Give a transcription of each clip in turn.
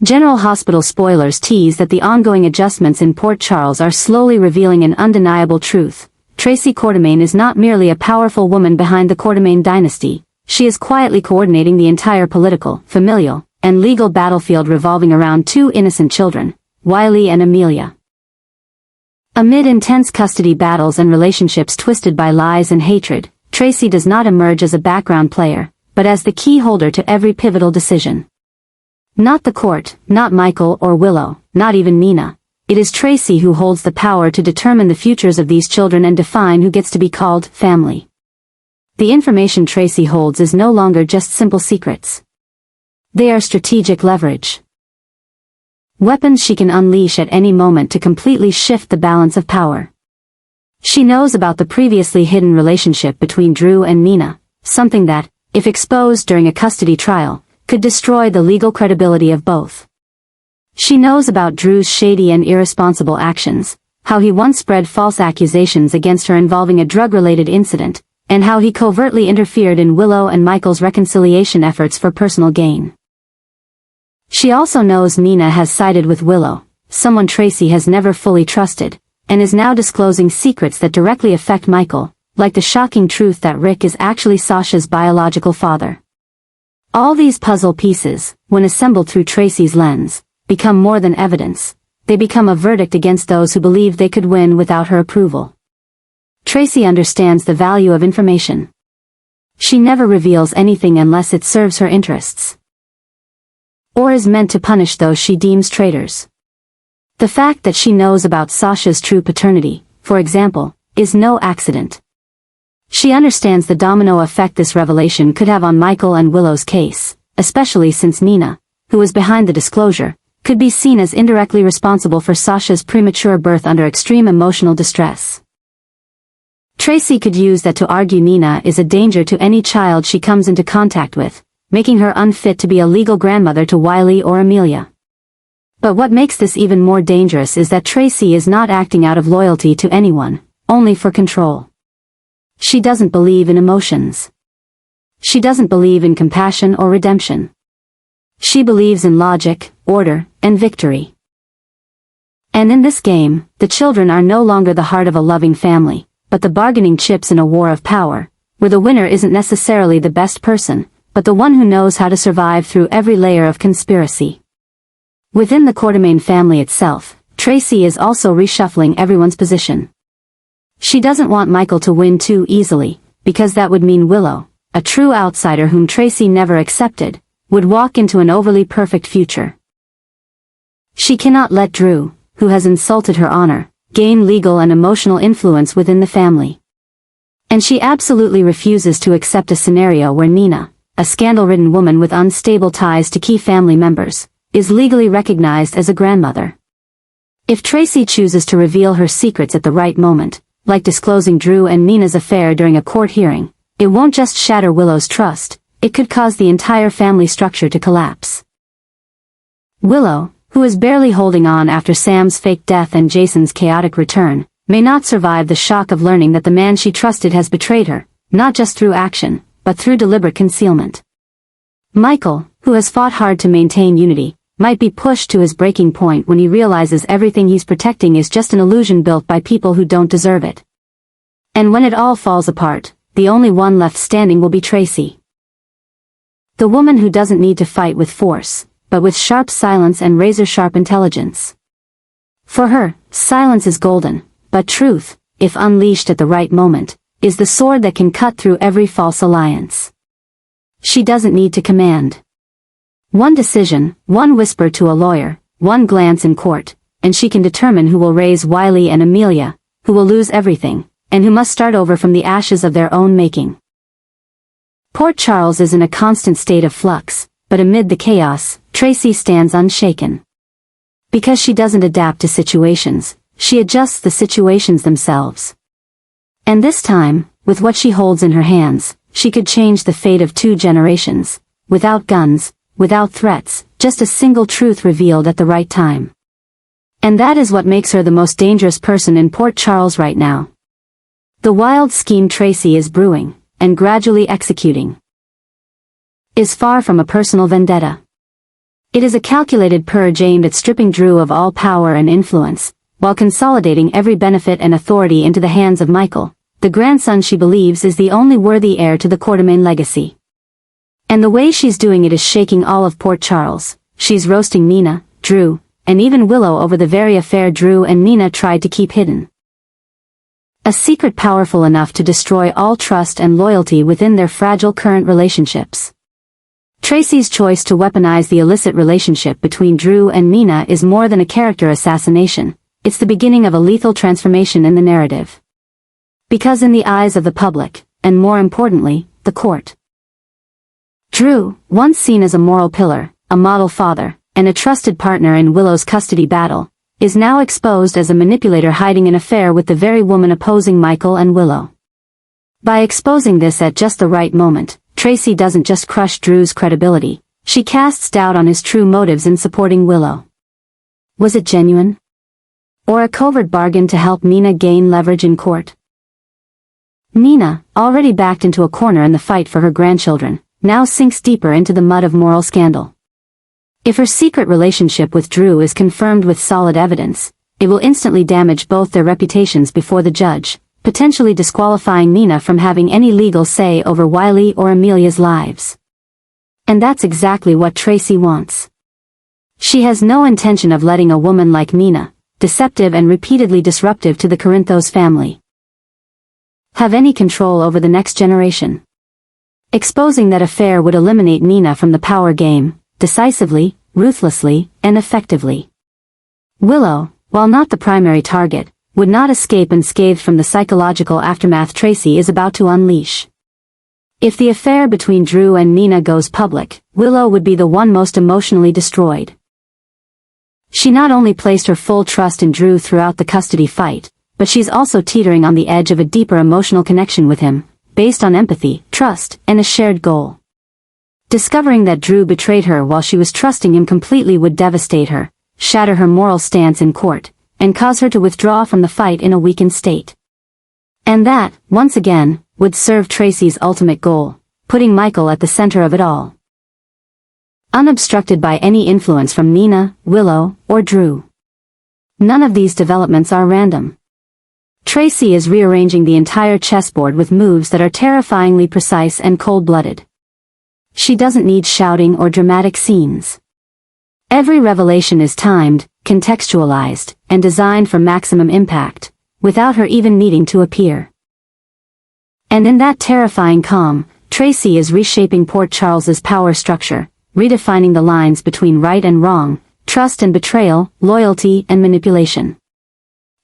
General Hospital spoilers tease that the ongoing adjustments in Port Charles are slowly revealing an undeniable truth. Tracy Quartermaine is not merely a powerful woman behind the Quartermaine dynasty, she is quietly coordinating the entire political, familial, and legal battlefield revolving around two innocent children, Wiley and Amelia. Amid intense custody battles and relationships twisted by lies and hatred, Tracy does not emerge as a background player, but as the key holder to every pivotal decision. Not the court, not Michael or Willow, not even Nina. It is Tracy who holds the power to determine the futures of these children and define who gets to be called family. The information Tracy holds is no longer just simple secrets. They are strategic leverage. Weapons she can unleash at any moment to completely shift the balance of power. She knows about the previously hidden relationship between Drew and Nina, something that, if exposed during a custody trial, could destroy the legal credibility of both. She knows about Drew's shady and irresponsible actions, how he once spread false accusations against her involving a drug-related incident, and how he covertly interfered in Willow and Michael's reconciliation efforts for personal gain. She also knows Nina has sided with Willow, someone Tracy has never fully trusted, and is now disclosing secrets that directly affect Michael, like the shocking truth that Rick is actually Sasha's biological father. All these puzzle pieces, when assembled through Tracy's lens, become more than evidence. They become a verdict against those who believed they could win without her approval. Tracy understands the value of information. She never reveals anything unless it serves her interests, or is meant to punish those she deems traitors. The fact that she knows about Sasha's true paternity, for example, is no accident. She understands the domino effect this revelation could have on Michael and Willow's case, especially since Nina, who was behind the disclosure, could be seen as indirectly responsible for Sasha's premature birth under extreme emotional distress. Tracy could use that to argue Nina is a danger to any child she comes into contact with, making her unfit to be a legal grandmother to Wiley or Amelia. But what makes this even more dangerous is that Tracy is not acting out of loyalty to anyone, only for control. She doesn't believe in emotions. She doesn't believe in compassion or redemption. She believes in logic, order, and victory. And in this game, the children are no longer the heart of a loving family, but the bargaining chips in a war of power, where the winner isn't necessarily the best person, but the one who knows how to survive through every layer of conspiracy. Within the Quartermaine family itself, Tracy is also reshuffling everyone's position. She doesn't want Michael to win too easily, because that would mean Willow, a true outsider whom Tracy never accepted, would walk into an overly perfect future. She cannot let Drew, who has insulted her honor, gain legal and emotional influence within the family. And she absolutely refuses to accept a scenario where Nina, a scandal-ridden woman with unstable ties to key family members, is legally recognized as a grandmother. If Tracy chooses to reveal her secrets at the right moment, like disclosing Drew and Nina's affair during a court hearing, it won't just shatter Willow's trust, it could cause the entire family structure to collapse. Willow, who is barely holding on after Sam's fake death and Jason's chaotic return, may not survive the shock of learning that the man she trusted has betrayed her, not just through action, but through deliberate concealment. Michael, who has fought hard to maintain unity, might be pushed to his breaking point when he realizes everything he's protecting is just an illusion built by people who don't deserve it. And when it all falls apart, the only one left standing will be Tracy. The woman who doesn't need to fight with force, but with sharp silence and razor-sharp intelligence. For her, silence is golden, but truth, if unleashed at the right moment, is the sword that can cut through every false alliance. She doesn't need to command. One decision, one whisper to a lawyer, one glance in court, and she can determine who will raise Wiley and Amelia, who will lose everything, and who must start over from the ashes of their own making. Port Charles is in a constant state of flux, but amid the chaos, Tracy stands unshaken. Because she doesn't adapt to situations, she adjusts the situations themselves. And this time, with what she holds in her hands, she could change the fate of 2 generations, without guns, without threats, just a single truth revealed at the right time. And that is what makes her the most dangerous person in Port Charles right now. The wild scheme Tracy is brewing, and gradually executing, is far from a personal vendetta. It is a calculated purge aimed at stripping Drew of all power and influence, while consolidating every benefit and authority into the hands of Michael, the grandson she believes is the only worthy heir to the Quartermain legacy. And the way she's doing it is shaking all of Port Charles. She's roasting Nina, Drew, and even Willow over the very affair Drew and Nina tried to keep hidden. A secret powerful enough to destroy all trust and loyalty within their fragile current relationships. Tracy's choice to weaponize the illicit relationship between Drew and Nina is more than a character assassination, it's the beginning of a lethal transformation in the narrative. Because in the eyes of the public, and more importantly, the court, Drew, once seen as a moral pillar, a model father, and a trusted partner in Willow's custody battle, is now exposed as a manipulator hiding an affair with the very woman opposing Michael and Willow. By exposing this at just the right moment, Tracy doesn't just crush Drew's credibility, she casts doubt on his true motives in supporting Willow. Was it genuine? Or a covert bargain to help Nina gain leverage in court? Nina, already backed into a corner in the fight for her grandchildren, now sinks deeper into the mud of moral scandal. If her secret relationship with Drew is confirmed with solid evidence, it will instantly damage both their reputations before the judge, potentially disqualifying Nina from having any legal say over Wiley or Amelia's lives. And that's exactly what Tracy wants. She has no intention of letting a woman like Nina, deceptive and repeatedly disruptive to the Corinthos family, have any control over the next generation. Exposing that affair would eliminate Nina from the power game, decisively, ruthlessly, and effectively. Willow, while not the primary target, would not escape unscathed from the psychological aftermath Tracy is about to unleash. If the affair between Drew and Nina goes public, Willow would be the one most emotionally destroyed. She not only placed her full trust in Drew throughout the custody fight, but she's also teetering on the edge of a deeper emotional connection with him, based on empathy, trust, and a shared goal. Discovering that Drew betrayed her while she was trusting him completely would devastate her, shatter her moral stance in court, and cause her to withdraw from the fight in a weakened state. And that, once again, would serve Tracy's ultimate goal, putting Michael at the center of it all. Unobstructed by any influence from Nina, Willow, or Drew. None of these developments are random. Tracy is rearranging the entire chessboard with moves that are terrifyingly precise and cold-blooded. She doesn't need shouting or dramatic scenes. Every revelation is timed, contextualized, and designed for maximum impact, without her even needing to appear. And in that terrifying calm, Tracy is reshaping Port Charles's power structure, redefining the lines between right and wrong, trust and betrayal, loyalty and manipulation.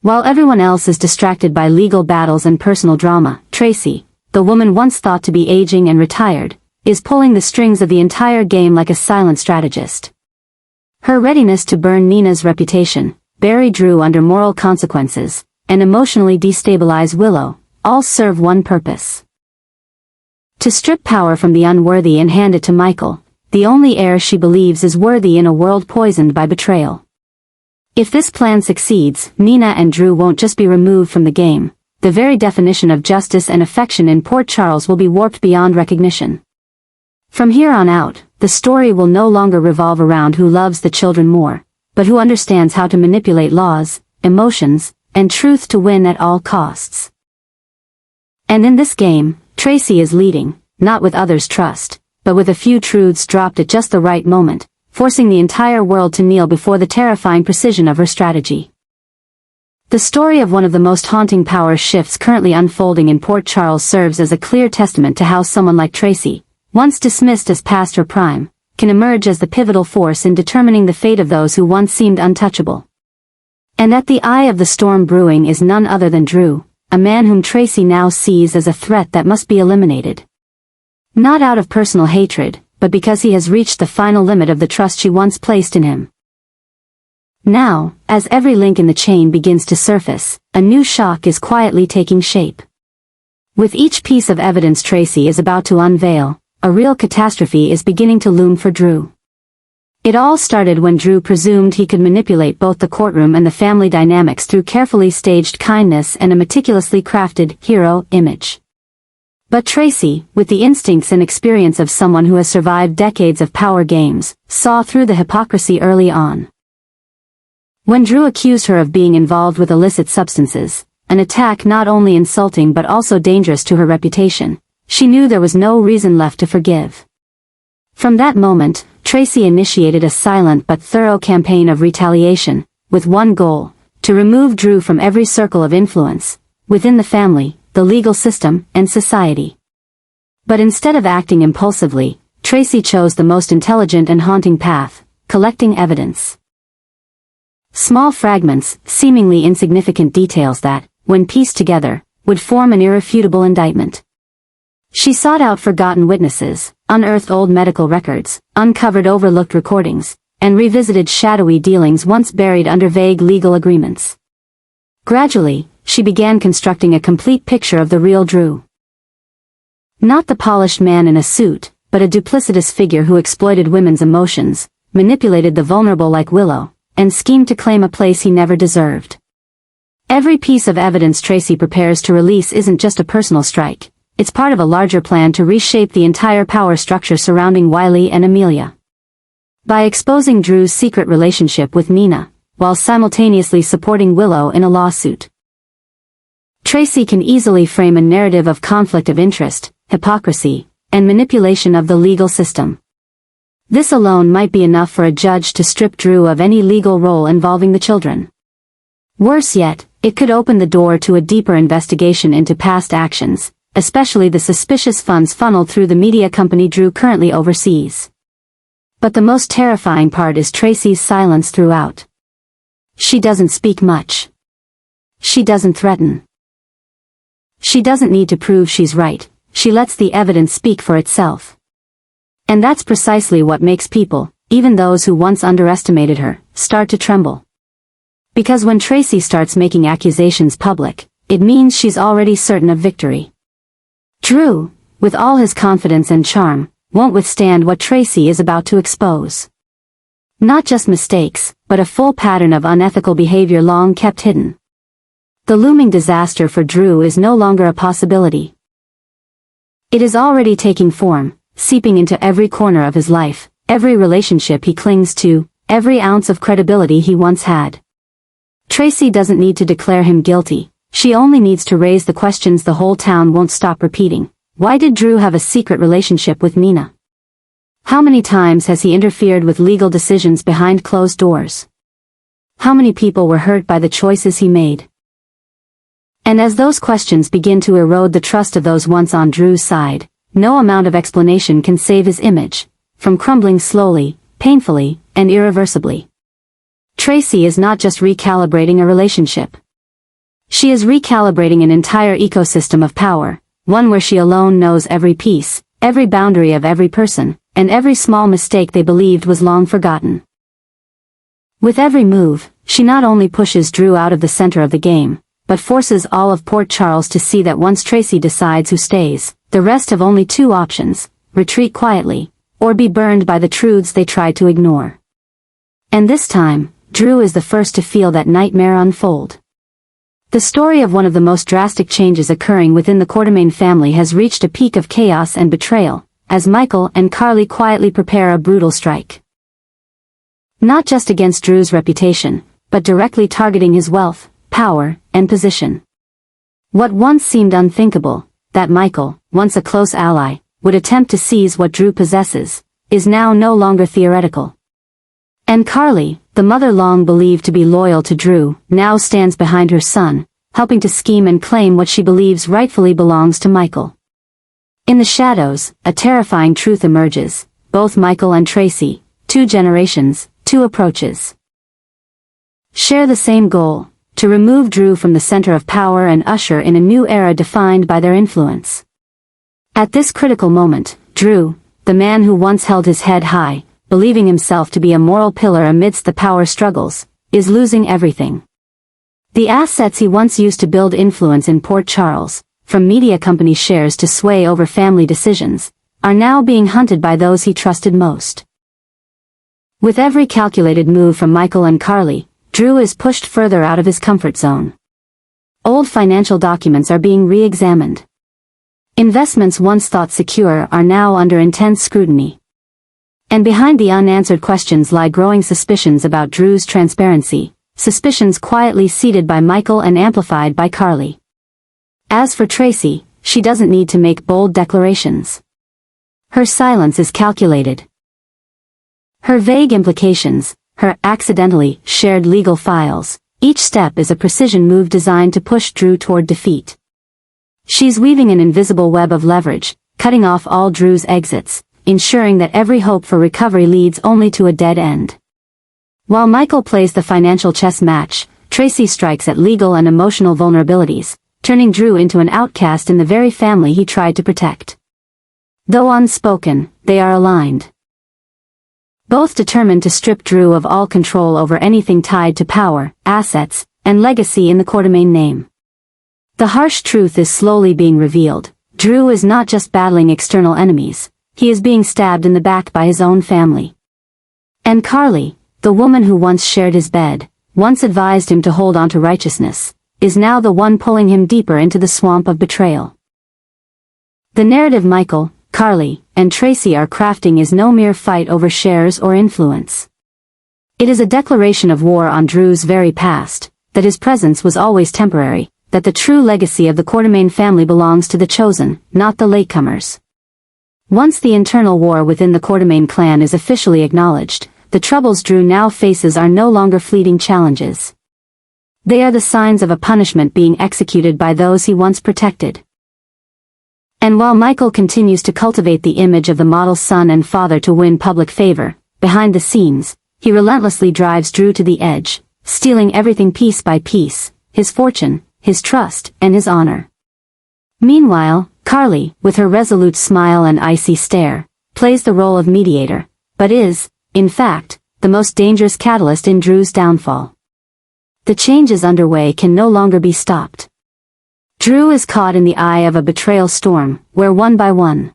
While everyone else is distracted by legal battles and personal drama, Tracy, the woman once thought to be aging and retired, is pulling the strings of the entire game like a silent strategist. Her readiness to burn Nina's reputation, bury Drew under moral consequences, and emotionally destabilize Willow, all serve one purpose. To strip power from the unworthy and hand it to Michael, the only heir she believes is worthy in a world poisoned by betrayal. If this plan succeeds, Nina and Drew won't just be removed from the game, the very definition of justice and affection in Port Charles will be warped beyond recognition. From here on out, the story will no longer revolve around who loves the children more, but who understands how to manipulate laws, emotions, and truth to win at all costs. And in this game, Tracy is leading, not with others' trust, but with a few truths dropped at just the right moment, forcing the entire world to kneel before the terrifying precision of her strategy. The story of one of the most haunting power shifts currently unfolding in Port Charles serves as a clear testament to how someone like Tracy, once dismissed as past her prime, can emerge as the pivotal force in determining the fate of those who once seemed untouchable. And at the eye of the storm brewing is none other than Drew, a man whom Tracy now sees as a threat that must be eliminated. Not out of personal hatred, but because he has reached the final limit of the trust she once placed in him. Now, as every link in the chain begins to surface, a new shock is quietly taking shape. With each piece of evidence Tracy is about to unveil, a real catastrophe is beginning to loom for Drew. It all started when Drew presumed he could manipulate both the courtroom and the family dynamics through carefully staged kindness and a meticulously crafted hero image. But Tracy, with the instincts and experience of someone who has survived decades of power games, saw through the hypocrisy early on. When Drew accused her of being involved with illicit substances, an attack not only insulting but also dangerous to her reputation, she knew there was no reason left to forgive. From that moment, Tracy initiated a silent but thorough campaign of retaliation, with one goal: to remove Drew from every circle of influence, within the family, the legal system, and society. But instead of acting impulsively, Tracy chose the most intelligent and haunting path: collecting evidence. Small fragments, seemingly insignificant details that, when pieced together, would form an irrefutable indictment. She sought out forgotten witnesses, unearthed old medical records, uncovered overlooked recordings, and revisited shadowy dealings once buried under vague legal agreements. Gradually, she began constructing a complete picture of the real Drew. Not the polished man in a suit, but a duplicitous figure who exploited women's emotions, manipulated the vulnerable like Willow, and schemed to claim a place he never deserved. Every piece of evidence Tracy prepares to release isn't just a personal strike, it's part of a larger plan to reshape the entire power structure surrounding Wiley and Amelia. By exposing Drew's secret relationship with Nina, while simultaneously supporting Willow in a lawsuit, Tracy can easily frame a narrative of conflict of interest, hypocrisy, and manipulation of the legal system. This alone might be enough for a judge to strip Drew of any legal role involving the children. Worse yet, it could open the door to a deeper investigation into past actions, especially the suspicious funds funneled through the media company Drew currently oversees. But the most terrifying part is Tracy's silence throughout. She doesn't speak much. She doesn't threaten. She doesn't need to prove she's right, she lets the evidence speak for itself. And that's precisely what makes people, even those who once underestimated her, start to tremble. Because when Tracy starts making accusations public, it means she's already certain of victory. Drew, with all his confidence and charm, won't withstand what Tracy is about to expose. Not just mistakes, but a full pattern of unethical behavior long kept hidden. The looming disaster for Drew is no longer a possibility. It is already taking form, seeping into every corner of his life, every relationship he clings to, every ounce of credibility he once had. Tracy doesn't need to declare him guilty, she only needs to raise the questions the whole town won't stop repeating. Why did Drew have a secret relationship with Nina? How many times has he interfered with legal decisions behind closed doors? How many people were hurt by the choices he made? And as those questions begin to erode the trust of those once on Drew's side, no amount of explanation can save his image, from crumbling slowly, painfully, and irreversibly. Tracy is not just recalibrating a relationship. She is recalibrating an entire ecosystem of power, one where she alone knows every piece, every boundary of every person, and every small mistake they believed was long forgotten. With every move, she not only pushes Drew out of the center of the game, but forces all of Port Charles to see that once Tracy decides who stays, the rest have only two options: retreat quietly, or be burned by the truths they tried to ignore. And this time, Drew is the first to feel that nightmare unfold. The story of one of the most drastic changes occurring within the Quartermain family has reached a peak of chaos and betrayal, as Michael and Carly quietly prepare a brutal strike. Not just against Drew's reputation, but directly targeting his wealth, power, and position. What once seemed unthinkable, that Michael, once a close ally, would attempt to seize what Drew possesses, is now no longer theoretical. And Carly, the mother long believed to be loyal to Drew, now stands behind her son, helping to scheme and claim what she believes rightfully belongs to Michael. In the shadows, a terrifying truth emerges: both Michael and Tracy, two generations, two approaches, share the same goal: to remove Drew from the center of power and usher in a new era defined by their influence. At this critical moment, Drew, the man who once held his head high, believing himself to be a moral pillar amidst the power struggles, is losing everything. The assets he once used to build influence in Port Charles, from media company shares to sway over family decisions, are now being hunted by those he trusted most. With every calculated move from Michael and Carly, Drew is pushed further out of his comfort zone. Old financial documents are being re-examined. Investments once thought secure are now under intense scrutiny. And behind the unanswered questions lie growing suspicions about Drew's transparency, suspicions quietly seeded by Michael and amplified by Carly. As for Tracy, she doesn't need to make bold declarations. Her silence is calculated. Her vague implications, her accidentally shared legal files, each step is a precision move designed to push Drew toward defeat. She's weaving an invisible web of leverage, cutting off all Drew's exits, ensuring that every hope for recovery leads only to a dead end. While Michael plays the financial chess match, Tracy strikes at legal and emotional vulnerabilities, turning Drew into an outcast in the very family he tried to protect. Though unspoken, they are aligned. Both determined to strip Drew of all control over anything tied to power, assets, and legacy in the Quartermain name. The harsh truth is slowly being revealed. Drew is not just battling external enemies, he is being stabbed in the back by his own family. And Carly, the woman who once shared his bed, once advised him to hold on to righteousness, is now the one pulling him deeper into the swamp of betrayal. The narrative Michael, Carly, and Tracy are crafting is no mere fight over shares or influence. It is a declaration of war on Drew's very past, that his presence was always temporary, that the true legacy of the Quartermain family belongs to the chosen, not the latecomers. Once the internal war within the Quartermain clan is officially acknowledged, the troubles Drew now faces are no longer fleeting challenges. They are the signs of a punishment being executed by those he once protected. And while Michael continues to cultivate the image of the model son and father to win public favor, behind the scenes, he relentlessly drives Drew to the edge, stealing everything piece by piece, his fortune, his trust, and his honor. Meanwhile, Carly, with her resolute smile and icy stare, plays the role of mediator, but is, in fact, the most dangerous catalyst in Drew's downfall. The changes underway can no longer be stopped. Drew is caught in the eye of a betrayal storm, where one by one,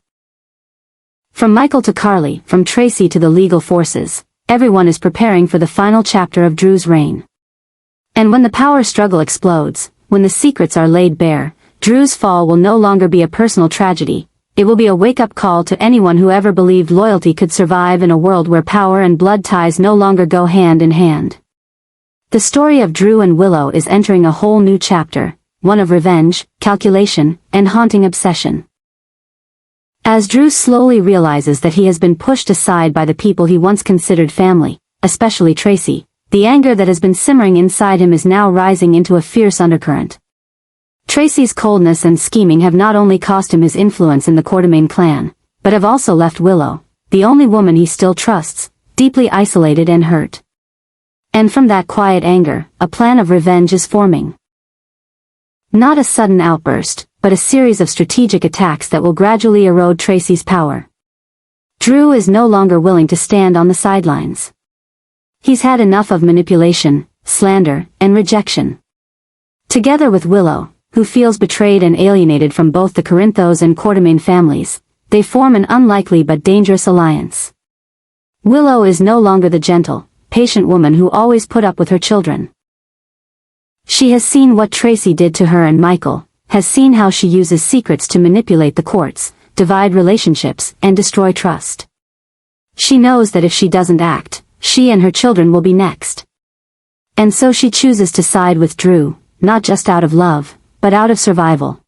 from Michael to Carly, from Tracy to the legal forces, everyone is preparing for the final chapter of Drew's reign. And when the power struggle explodes, when the secrets are laid bare, Drew's fall will no longer be a personal tragedy, it will be a wake-up call to anyone who ever believed loyalty could survive in a world where power and blood ties no longer go hand in hand. The story of Drew and Willow is entering a whole new chapter, one of revenge, calculation, and haunting obsession. As Drew slowly realizes that he has been pushed aside by the people he once considered family, especially Tracy, the anger that has been simmering inside him is now rising into a fierce undercurrent. Tracy's coldness and scheming have not only cost him his influence in the Quartermain clan, but have also left Willow, the only woman he still trusts, deeply isolated and hurt. And from that quiet anger, a plan of revenge is forming. Not a sudden outburst, but a series of strategic attacks that will gradually erode Tracy's power. Drew is no longer willing to stand on the sidelines. He's had enough of manipulation, slander, and rejection. Together with Willow, who feels betrayed and alienated from both the Corinthos and Quartermain families, they form an unlikely but dangerous alliance. Willow is no longer the gentle, patient woman who always put up with her children. She has seen what Tracy did to her and Michael, has seen how she uses secrets to manipulate the courts, divide relationships, and destroy trust. She knows that if she doesn't act, she and her children will be next. And so she chooses to side with Drew, not just out of love, but out of survival.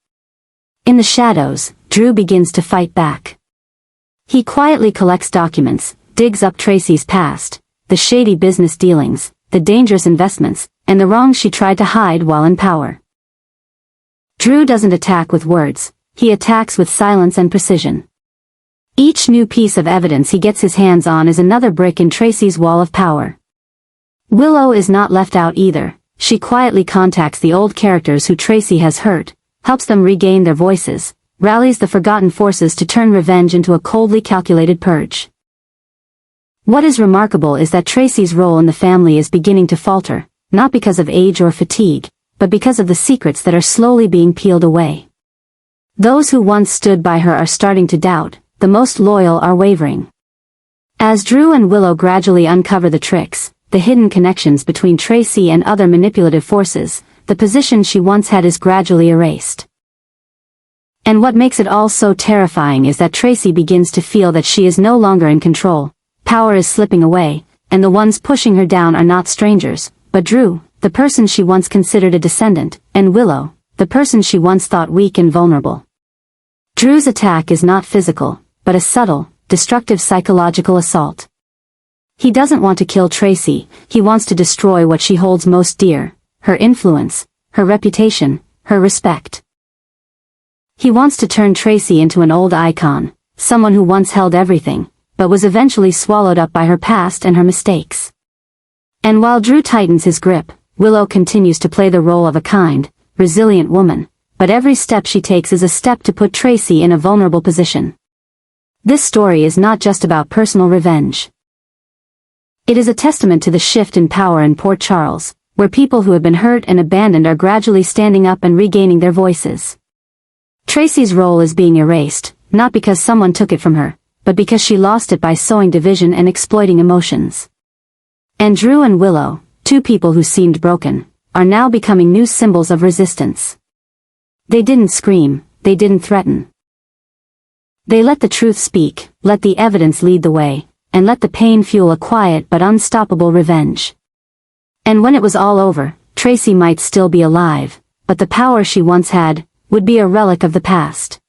In the shadows, Drew begins to fight back. He quietly collects documents, digs up Tracy's past, the shady business dealings, the dangerous investments, and the wrongs she tried to hide while in power. Drew doesn't attack with words, he attacks with silence and precision. Each new piece of evidence he gets his hands on is another brick in Tracy's wall of power. Willow is not left out either. She quietly contacts the old characters who Tracy has hurt, helps them regain their voices, rallies the forgotten forces to turn revenge into a coldly calculated purge. What is remarkable is that Tracy's role in the family is beginning to falter, not because of age or fatigue, but because of the secrets that are slowly being peeled away. Those who once stood by her are starting to doubt, the most loyal are wavering. As Drew and Willow gradually uncover the tricks, the hidden connections between Tracy and other manipulative forces, the position she once had is gradually erased. And what makes it all so terrifying is that Tracy begins to feel that she is no longer in control. Power is slipping away, and the ones pushing her down are not strangers, but Drew, the person she once considered a descendant, and Willow, the person she once thought weak and vulnerable. Drew's attack is not physical, but a subtle, destructive psychological assault. He doesn't want to kill Tracy, he wants to destroy what she holds most dear, her influence, her reputation, her respect. He wants to turn Tracy into an old icon, someone who once held everything, but was eventually swallowed up by her past and her mistakes. And while Drew tightens his grip, Willow continues to play the role of a kind, resilient woman, but every step she takes is a step to put Tracy in a vulnerable position. This story is not just about personal revenge. It is a testament to the shift in power in Port Charles, where people who have been hurt and abandoned are gradually standing up and regaining their voices. Tracy's role is being erased, not because someone took it from her, but because she lost it by sowing division and exploiting emotions. And Drew and Willow, two people who seemed broken, are now becoming new symbols of resistance. They didn't scream, they didn't threaten. They let the truth speak, let the evidence lead the way, and let the pain fuel a quiet but unstoppable revenge. And when it was all over, Tracy might still be alive, but the power she once had would be a relic of the past.